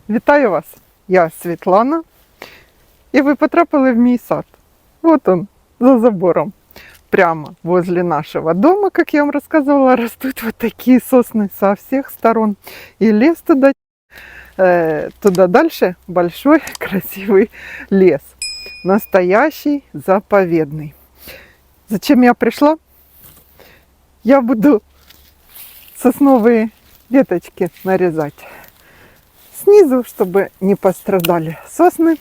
Вітаю вас! Я Світлана. І ви потрапили в мій сад. Вот он, за забором. Прямо возле нашего дома, как я вам рассказывала, растут вот такие сосны со всех сторон. И лес туда, туда дальше большой красивый лес. Настоящий заповедный. Зачем я пришла? Я буду сосновые веточки нарезать снизу, чтобы не пострадали сосны.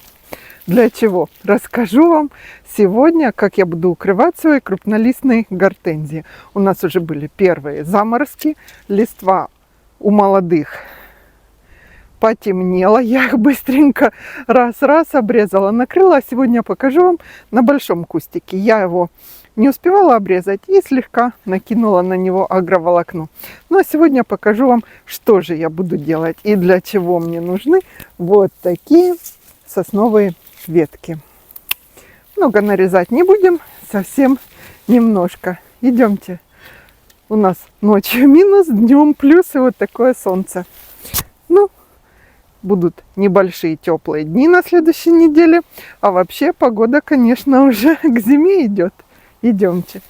Для чего? Расскажу вам сегодня, как я буду укрывать свои крупнолистные гортензии. У нас уже были первые заморозки, листва у молодых потемнело, я их быстренько раз-раз обрезала, накрыла. А сегодня покажу вам на большом кустике. Я его не успевала обрезать и слегка накинула на него агроволокно. Но сегодня покажу вам, что же я буду делать и для чего мне нужны вот такие сосновые ветки. Много нарезать не будем, совсем немножко. Идемте. У нас ночью минус, днем плюс, и вот такое солнце. Ну, будут небольшие теплые дни на следующей неделе. А вообще погода, конечно, уже к зиме идет. Идемте.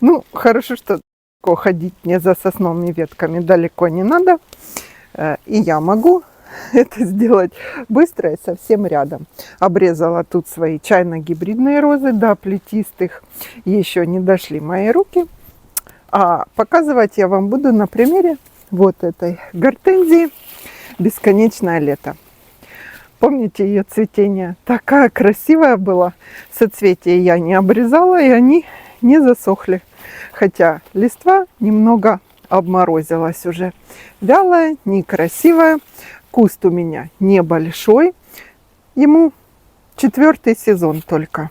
Ну, хорошо, что ходить мне за сосновыми ветками далеко не надо. И я могу это сделать быстро и совсем рядом. Обрезала тут свои чайно-гибридные розы до плетистых. Еще не дошли мои руки. А показывать я вам буду на примере вот этой гортензии «Бесконечное лето». Помните ее цветение? Такая красивая была. Соцветия я не обрезала, и они не засохли. Хотя листва немного обморозилась уже. Вялая, некрасивая. Куст у меня небольшой. Ему 4-й сезон только.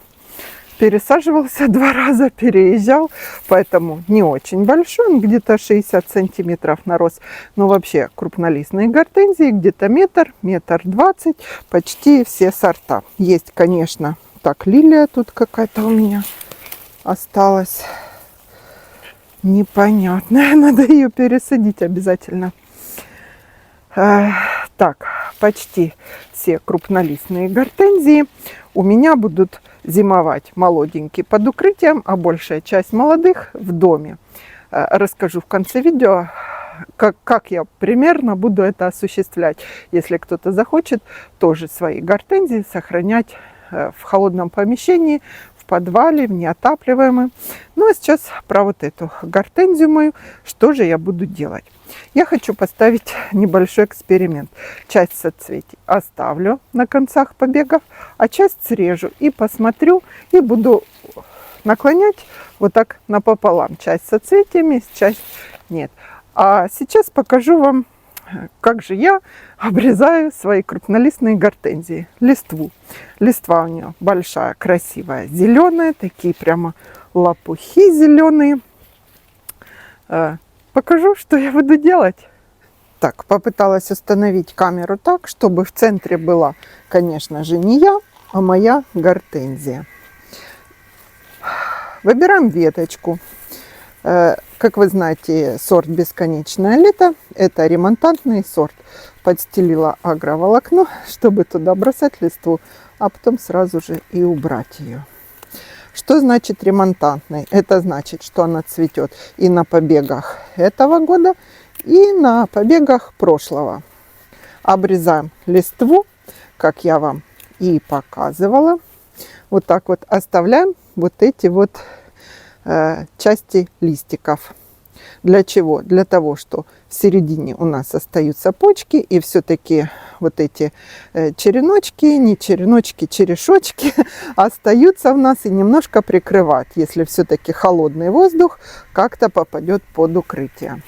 Пересаживался 2 раза, переезжал. Поэтому не очень большой. Он где-то 60 сантиметров нарос. Но вообще крупнолистные гортензии где-то метр, 1,20 м. Почти все сорта. Есть, конечно, так, лилия тут какая-то у меня осталась. Непонятная, надо ее пересадить обязательно. Так, почти все крупнолистные гортензии у меня будут зимовать молоденькие под укрытием, а большая часть молодых в доме. Расскажу в конце видео, как я примерно буду это осуществлять. Если кто-то захочет тоже свои гортензии сохранять в холодном помещении, в подвале, в неотапливаемом. Ну а сейчас про вот эту гортензию мою, что же я буду делать. Я хочу поставить небольшой эксперимент. Часть соцветий оставлю на концах побегов, а часть срежу и посмотрю, и буду наклонять вот так напополам. Часть соцветиями, часть нет. А сейчас покажу вам, как же я обрезаю свои крупнолистные гортензии. Листву. Листва у нее большая, красивая, зеленая. Такие прямо лопухи зеленые. Покажу, что я буду делать. Так, попыталась установить камеру так, чтобы в центре была, конечно же, не я, а моя гортензия. Выбираем веточку. Как вы знаете, сорт «Бесконечное лето» – это ремонтантный сорт. Подстелила агроволокно, чтобы туда бросать листву, а потом сразу же и убрать ее. Что значит ремонтантный? Это значит, что она цветет и на побегах этого года, и на побегах прошлого. Обрезаем листву, как я вам и показывала. Вот так вот оставляем вот эти вот части листиков. Для чего? Для того, что в середине у нас остаются почки, и все-таки вот эти череночки, не череночки, черешочки остаются у нас и немножко прикрывают, если все-таки холодный воздух как-то попадет под укрытие.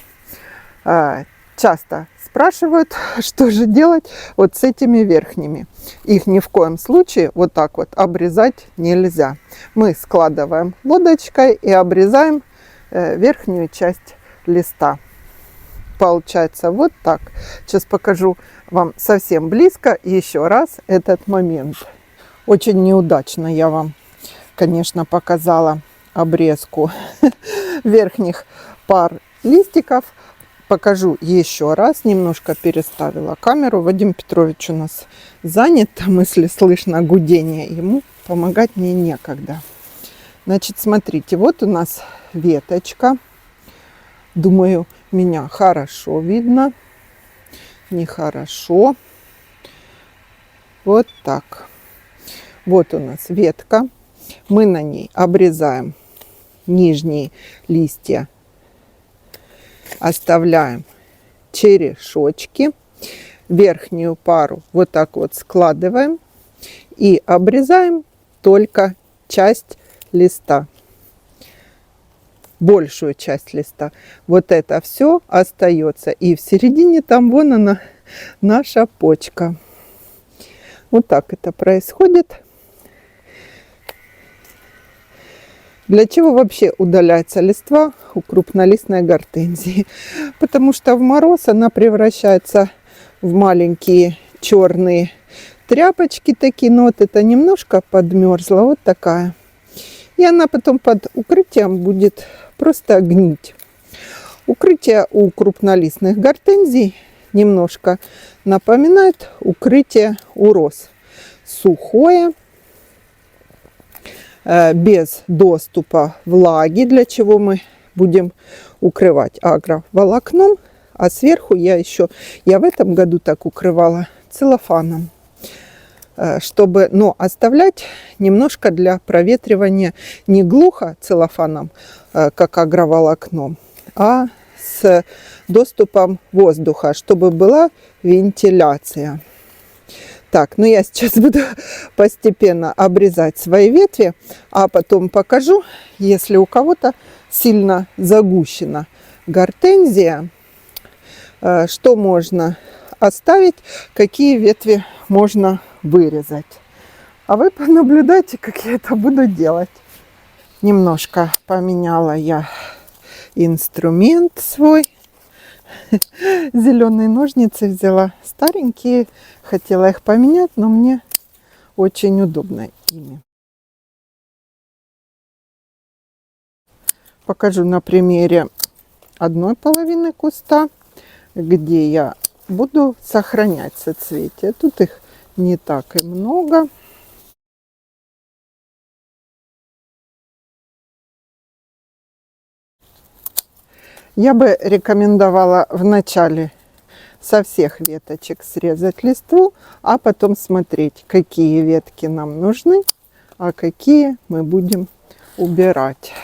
часто спрашивают, что же делать вот с этими верхними. Их ни в коем случае вот так вот обрезать нельзя. Мы складываем лодочкой и обрезаем верхнюю часть листа. Получается вот так. Сейчас покажу вам совсем близко еще раз этот момент. Очень неудачно я вам, конечно, показала обрезку верхних пар листиков. Покажу еще раз. Немножко переставила камеру. Вадим Петрович у нас занят. Там, если слышно гудение, ему помогать мне некогда. Значит, смотрите, вот у нас веточка. Думаю, меня хорошо видно. Нехорошо. Вот так. Вот у нас ветка. Мы на ней обрезаем нижние листья. Оставляем черешочки. Верхнюю пару вот так вот складываем. И обрезаем только часть листа. Большую часть листа. Вот это все остается. И в середине там вон она, наша почка. Вот так это происходит. Для чего вообще удаляется листва у крупнолистной гортензии? Потому что в мороз она превращается в маленькие черные тряпочки такие. Но вот это немножко подмерзла. Вот такая. И она потом под укрытием будет просто гнить. Укрытие у крупнолистных гортензий немножко напоминает укрытие у роз. Сухое, без доступа влаги, для чего мы будем укрывать агроволокном. А сверху я в этом году так укрывала целлофаном. Чтобы, но оставлять немножко для проветривания не глухо целлофаном, как агроволокном, а с доступом воздуха, чтобы была вентиляция. Так, ну я сейчас буду постепенно обрезать свои ветви, а потом покажу, если у кого-то сильно загущена гортензия, что можно оставить, какие ветви можно вырезать. А вы понаблюдайте, как я это буду делать. Немножко поменяла я инструмент свой. Зеленые ножницы взяла, старенькие. Хотела их поменять, но мне очень удобно ими. Покажу на примере одной половины куста, где я буду сохранять соцветия. Тут их не так и много. Я бы рекомендовала вначале со всех веточек срезать листву, а потом смотреть, какие ветки нам нужны, а какие мы будем убирать,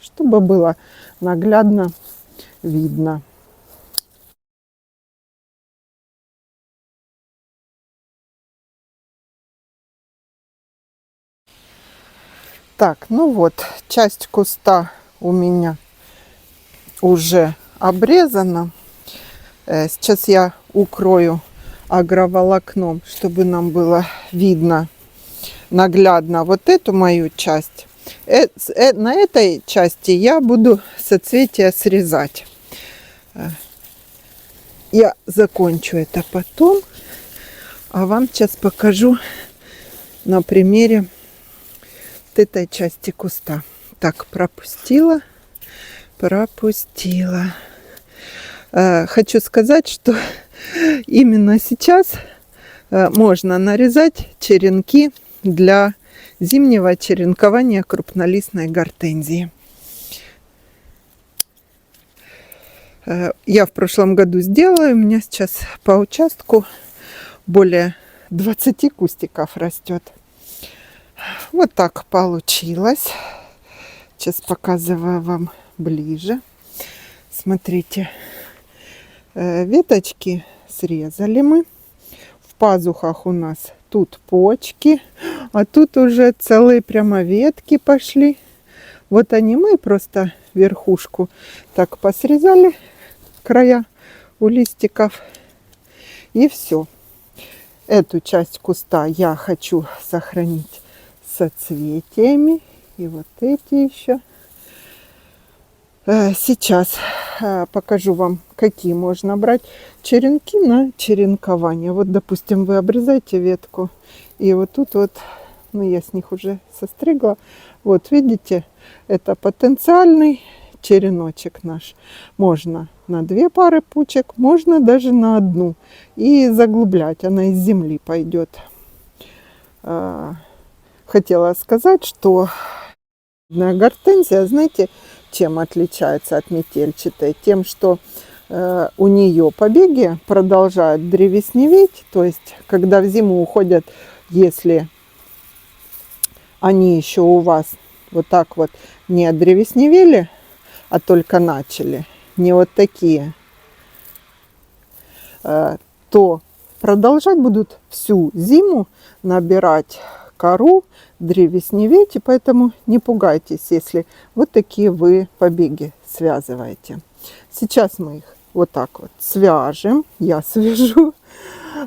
чтобы было наглядно видно. Так, ну вот, часть куста у меня уже обрезана. Сейчас я укрою агроволокном, чтобы нам было видно наглядно вот эту мою часть. На этой части я буду соцветия срезать. Я закончу это потом, а вам сейчас покажу на примере вот этой части куста. Так, пропустила. Хочу сказать, что именно сейчас можно нарезать черенки для зимнего черенкования крупнолистной гортензии. Я в прошлом году сделала, у меня сейчас по участку более 20 кустиков растет. Вот так получилось. Сейчас показываю вам ближе. Смотрите, веточки срезали мы. В пазухах у нас тут почки, а тут уже целые прямо ветки пошли. Вот они, мы просто верхушку так посрезали, края у листиков. И все. Эту часть куста я хочу сохранить соцветиями. И вот эти еще. Сейчас покажу вам, какие можно брать черенки на черенкование. Вот, допустим, вы обрезаете ветку, и вот тут вот, ну, я с них уже состригла. Вот, видите, это потенциальный череночек наш. Можно на 2 пары пучек, можно даже на 1. И заглублять, она из земли пойдет. Хотела сказать, что гортензия, знаете, чем отличается от метельчатой? Тем, что у нее побеги продолжают древесневеть. То есть, когда в зиму уходят, если они еще у вас вот так вот не отдревесневели, а только начали, не вот такие, то продолжать будут всю зиму набирать кору, древесневеть, и поэтому не пугайтесь, если вот такие вы побеги связываете. Сейчас мы их вот так вот свяжем, я свяжу,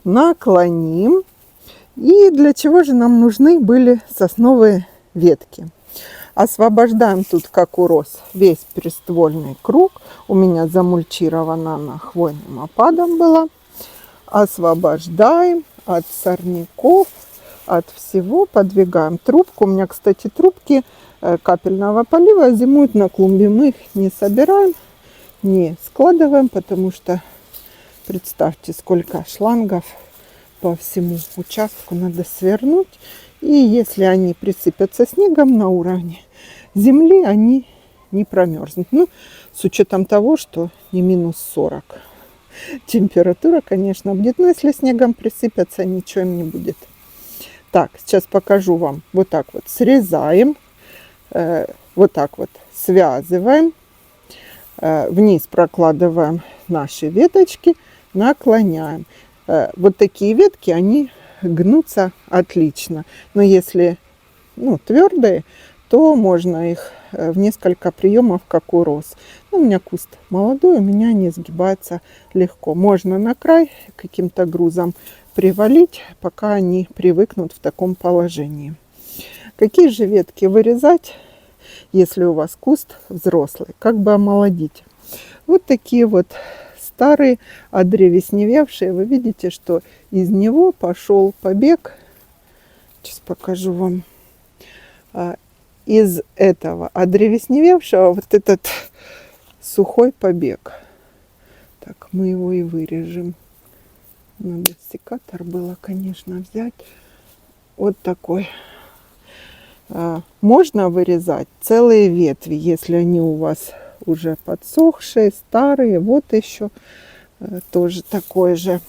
наклоним. И для чего же нам нужны были сосновые ветки? Освобождаем тут, как урос, весь приствольный круг. У меня замульчирована она хвойным опадом была. Освобождаем от сорняков, от всего, подвигаем трубку. У меня, кстати, трубки капельного полива зимуют на клумбе. Мы их не собираем, не складываем, потому что представьте, сколько шлангов по всему участку надо свернуть. И если они присыпятся снегом на уровне земли, они не промерзнут. Ну, с учетом того, что не минус 40. Температура, конечно, будет, но если снегом присыпятся, ничего им не будет. Так, сейчас покажу вам. Вот так вот срезаем, вот так вот связываем, вниз прокладываем наши веточки, наклоняем. Вот такие ветки, они гнутся отлично. Но если твердые, то можно их в несколько приемов, как урос. У меня куст молодой, у меня они сгибаются легко. Можно на край каким-то грузом привалить, пока они привыкнут в таком положении. Какие же ветки вырезать, если у вас куст взрослый? Как бы омолодить? Вот такие вот старые, одревесневевшие. Вы видите, что из него пошел побег. Сейчас покажу вам. Из этого одревесневевшего вот этот сухой побег. Так, мы его и вырежем. Надо секатор было, конечно, взять. Вот такой. Можно вырезать целые ветви, если они у вас уже подсохшие, старые. Вот еще тоже такой же.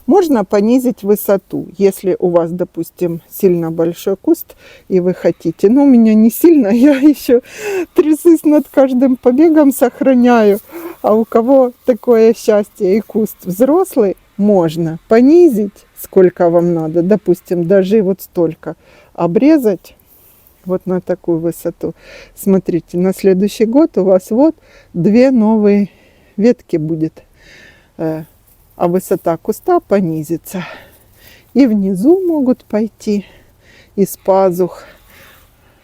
Можно понизить высоту, если у вас, допустим, сильно большой куст, и вы хотите. Но у меня не сильно, я еще трясусь над каждым побегом, сохраняю. А у кого такое счастье и куст взрослый, можно понизить, сколько вам надо. Допустим, даже вот столько обрезать. Вот на такую высоту. Смотрите, на следующий год у вас вот 2 новые ветки будет. А высота куста понизится. И внизу могут пойти из пазух.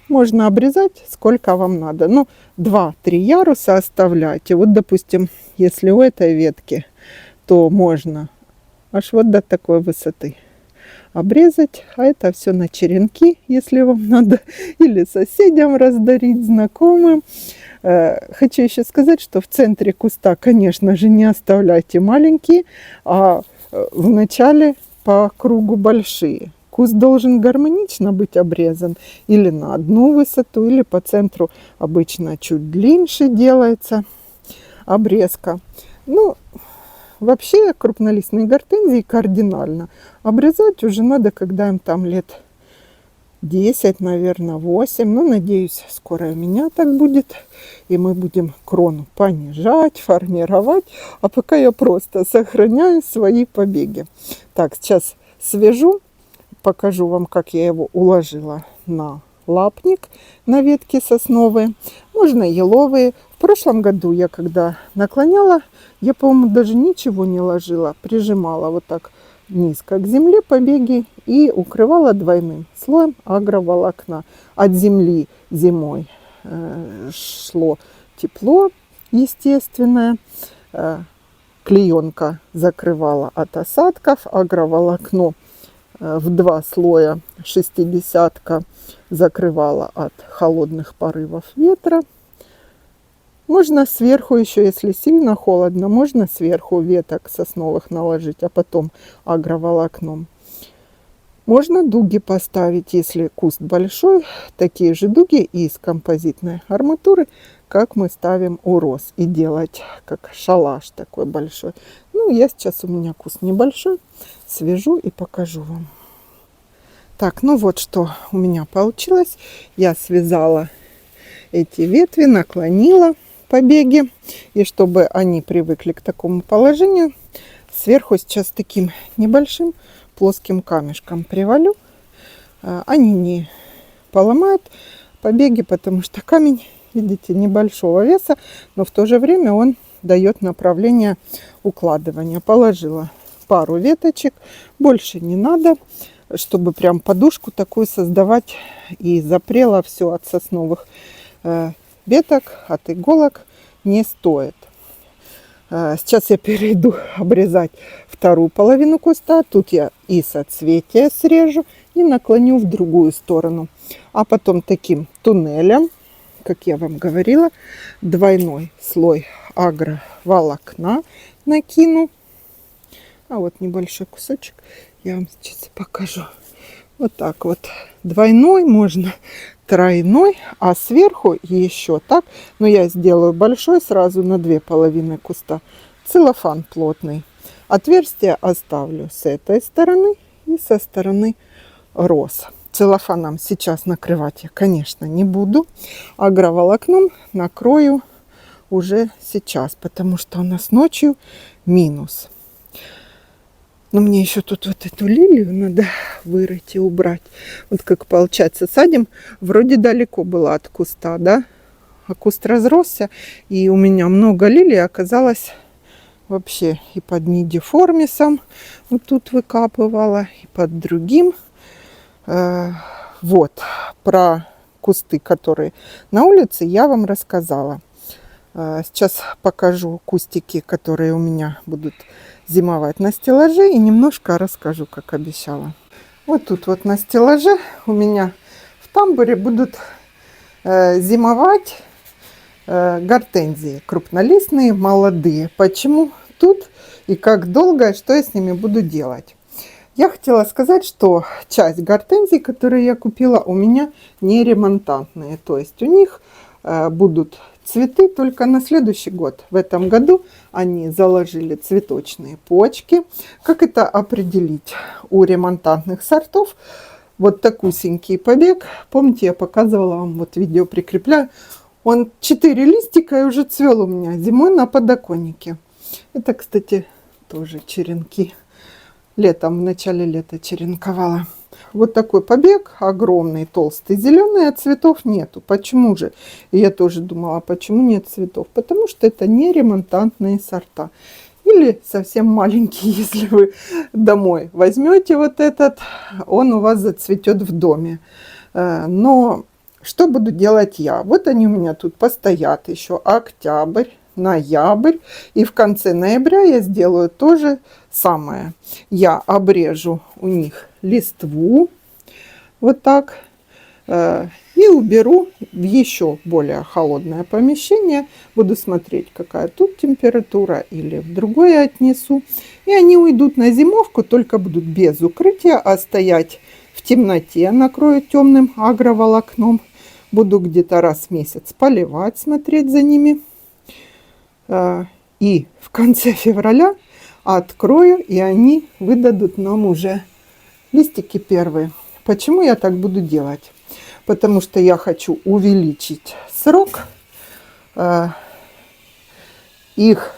Можно обрезать сколько вам надо. Ну, 2-3 яруса оставляйте. Вот, допустим, если у этой ветки, то можно аж вот до такой высоты обрезать, а это все на черенки, если вам надо, или соседям раздарить, знакомым. Хочу еще сказать, что в центре куста, конечно же, не оставляйте маленькие, а в начале по кругу большие. Куст должен гармонично быть обрезан или на одну высоту, или по центру обычно чуть длиннее делается обрезка. Ну, вообще крупнолистные гортензии кардинально обрезать уже надо, когда им там лет 10, наверное, 8. Ну, надеюсь, скоро у меня так будет. И мы будем крону понижать, формировать. А пока я просто сохраняю свои побеги. Так, сейчас свяжу. Покажу вам, как я его уложила на лапник на ветке сосновые, можно еловые. В прошлом году я когда наклоняла, я, по-моему, даже ничего не ложила, прижимала вот так низко к земле побеги и укрывала двойным слоем агроволокна. От земли зимой шло тепло естественное, клеенка закрывала от осадков, агроволокно в 2 слоя 60-ка закрывала от холодных порывов ветра. Можно сверху еще, если сильно холодно, можно сверху веток сосновых наложить, а потом агроволокном. Можно дуги поставить, если куст большой, такие же дуги из композитной арматуры, как мы ставим у роз, и делать как шалаш такой большой. Ну, я сейчас, у меня куст небольшой, свяжу и покажу вам. Так, ну вот что у меня получилось. Я связала эти ветви, наклонила побеги, и чтобы они привыкли к такому положению, сверху сейчас таким небольшим плоским камешком привалю. Они не поломают побеги, потому что камень, видите, небольшого веса, но в то же время он дает направление укладывания. Положила пару веточек, больше не надо, чтобы прям подушку такую создавать, и запрела все от сосновых веток, от иголок не стоит. Сейчас я перейду обрезать вторую половину куста. Тут я и соцветия срежу и наклоню в другую сторону. А потом таким туннелем, как я вам говорила, двойной слой агроволокна накину. А вот небольшой кусочек я вам сейчас покажу. Вот так вот. Двойной, можно тройной, а сверху еще так. Но я сделаю большой сразу на 2 половины куста. Целлофан плотный. Отверстие оставлю с этой стороны и со стороны роз. Целлофаном сейчас накрывать я, конечно, не буду. Агроволокном накрою уже сейчас, потому что у нас ночью минус. Но мне еще тут вот эту лилию надо вырыть и убрать. Вот как получается, садим, вроде далеко было от куста, да? А куст разросся, и у меня много лилий оказалось вообще и под нидиформисом. Вот тут выкапывала, и под другим. Вот, про кусты, которые на улице, я вам рассказала. Сейчас покажу кустики, которые у меня будут зимовать на стеллаже, и немножко расскажу, как обещала. Вот тут вот на стеллаже у меня в тамбуре будут зимовать гортензии крупнолистные, молодые. Почему тут и как долго, что я с ними буду делать? Я хотела сказать, что часть гортензий, которые я купила, у меня не ремонтантные. То есть у них будут цветы только на следующий год. В этом году они заложили цветочные почки. Как это определить? У ремонтантных сортов вот такусенький побег. Помните, я показывала вам, вот видео прикрепляю. Он 4 листика и уже цвел у меня зимой на подоконнике. Это, кстати, тоже черенки. Летом, в начале лета черенковала. Вот такой побег, огромный, толстый, зеленый, а цветов нету. Почему же? И я тоже думала, почему нет цветов? Потому что это не ремонтантные сорта. Или совсем маленькие, если вы домой возьмете вот этот, он у вас зацветет в доме. Но что буду делать я? Вот они у меня тут постоят еще октябрь, ноябрь. И в конце ноября я сделаю то же самое. Я обрежу у них листву вот так и уберу в еще более холодное помещение. Буду смотреть, какая тут температура, или в другое отнесу. И они уйдут на зимовку, только будут без укрытия, а стоять в темноте. Накрою темным агроволокном. Буду где-то раз в месяц поливать, смотреть за ними. И в конце февраля открою, и они выдадут нам уже листики первые. Почему я так буду делать? Потому что я хочу увеличить срок их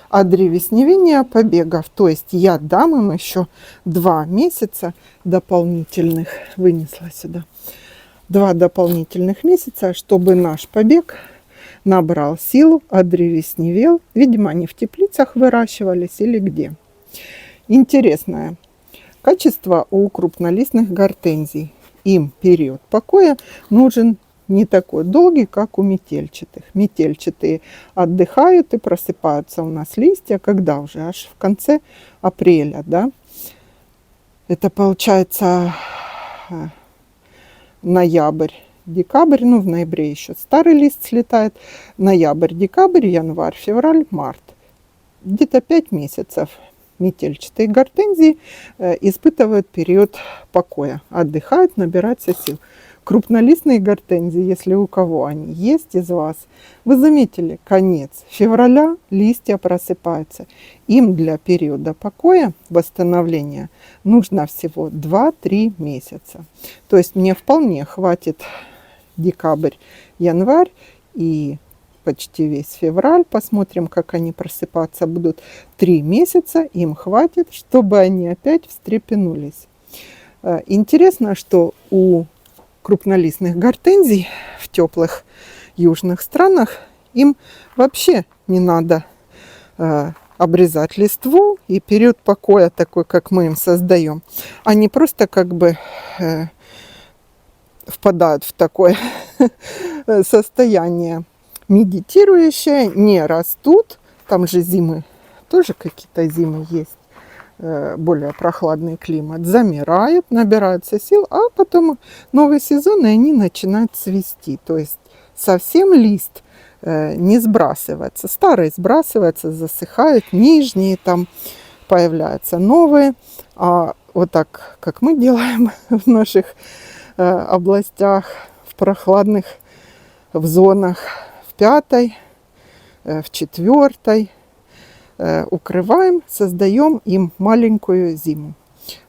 одревесневения побегов. То есть я дам им еще 2 месяца дополнительных, вынесла сюда, 2 дополнительных месяца, чтобы наш побег набрал силу, одревесневел. Видимо, они в теплицах выращивались или где. Интересное качество у крупнолистных гортензий. Им период покоя нужен не такой долгий, как у метельчатых. Метельчатые отдыхают и просыпаются у нас листья, когда уже? Аж в конце апреля, да? Это получается ноябрь, декабрь, ну в ноябре еще старый лист слетает. Ноябрь, декабрь, январь, февраль, март. Где-то 5 месяцев метельчатые гортензии испытывают период покоя, отдыхают, набираются сил. Крупнолистные гортензии, если у кого они есть из вас, вы заметили, конец февраля листья просыпаются. Им для периода покоя, восстановления, нужно всего 2-3 месяца. То есть мне вполне хватит декабрь, январь и почти весь февраль. Посмотрим, как они просыпаться будут. 3 месяца им хватит, чтобы они опять встрепенулись. Интересно, что у крупнолистных гортензий в теплых южных странах им вообще не надо обрезать листву, и период покоя такой, как мы им создаем. Они просто как бы впадают в такое состояние медитирующее, не растут. Там же зимы, тоже какие-то зимы есть, более прохладный климат, замирают, набираются сил, а потом новый сезон, и они начинают цвести. То есть совсем лист не сбрасывается. Старые сбрасываются, засыхают, нижние там появляются новые. А вот так, как мы делаем в наших областях, в прохладных, в зонах, в 5-й, в 4-й, укрываем, создаем им маленькую зиму.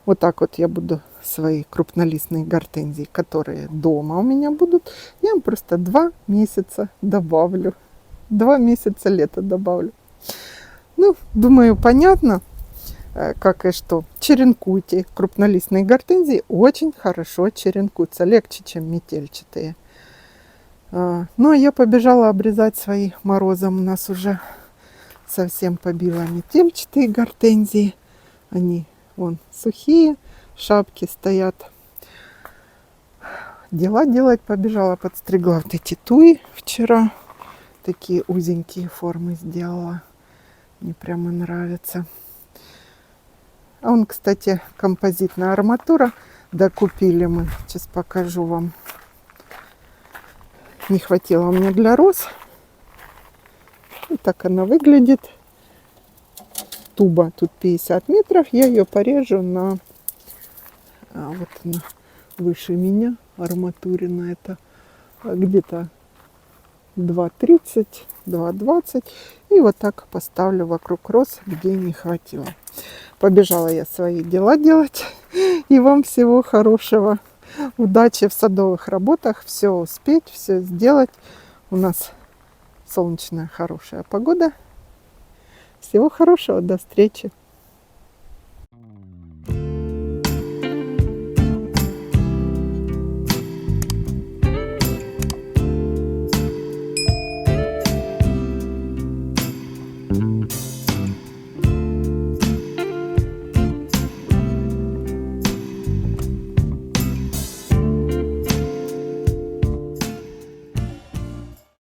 Вот так вот я буду свои крупнолистные гортензии, которые дома у меня будут, я им просто 2 месяца добавлю. 2 месяца лета добавлю. Ну, думаю, понятно, как и что. Черенкуйте. Крупнолистные гортензии очень хорошо черенкуются, легче, чем метельчатые. Ну, а я побежала обрезать свои морозом. У нас уже совсем побила метельчатые гортензии. Они вон сухие, шапки стоят. Дела делать побежала, подстригла вот эти туи вчера. Такие узенькие формы сделала. Мне прямо нравится. А он, кстати, композитная арматура. Докупили мы. Сейчас покажу вам. Не хватило у меня для роз. И так она выглядит. Туба тут 50 метров. Я ее порежу на... вот она выше меня. Арматурина это где-то 2,30, 2,20. И вот так поставлю вокруг роз, где не хватило. Побежала я свои дела делать. И вам всего хорошего. Удачи в садовых работах. Все успеть, все сделать. У нас солнечная, хорошая погода. Всего хорошего. До встречи.